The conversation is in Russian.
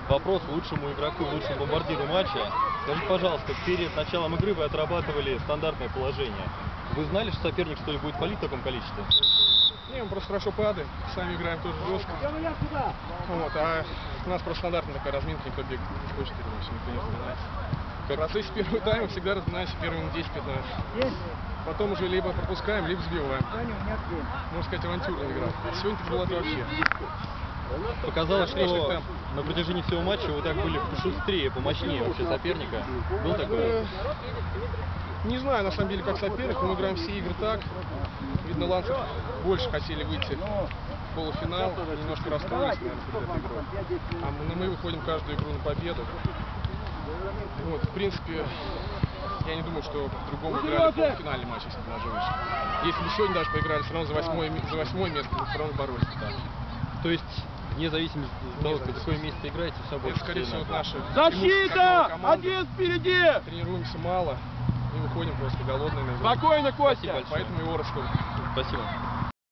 вопрос лучшему игроку и лучшему бомбардиру матча. Скажите, пожалуйста, перед началом игры вы отрабатывали стандартное положение. Вы знали, что соперник что ли будет палить в таком количестве? Не, мы просто хорошо падаем, сами играем тоже жестко. Вот, а у нас просто стандартная такая разминка, никто бегать не хочет, никто не разминается. В процессе первого тайма всегда разминаемся первые 10-15. Потом уже либо пропускаем, либо сбиваем. Можно сказать, авантюрная игра. Сегодня это было вообще. Показалось, что на протяжении всего матча вы так были пошустрее, помощнее вообще соперника. Был такой? Не знаю, на самом деле, как соперник, но мы играем все игры так. Видно, ланцы больше хотели выйти в полуфинал, немножко расстроились, наверное, перед этой игрой. А мы выходим каждую игру на победу. Вот, в принципе, я не думаю, что по-другому играли в полуфинальный матч, если бы даже вышли. Если бы сегодня даже поиграли все равно за восьмое место, мы все равно боролись так. То есть, вне зависимости от того, в какое место играете, все будет. Это, скорее всего, наши защита! Один впереди! Тренируемся мало и выходим просто голодные на игру. Спокойно, Костя! Спасибо большое. Поэтому его расходим. Спасибо.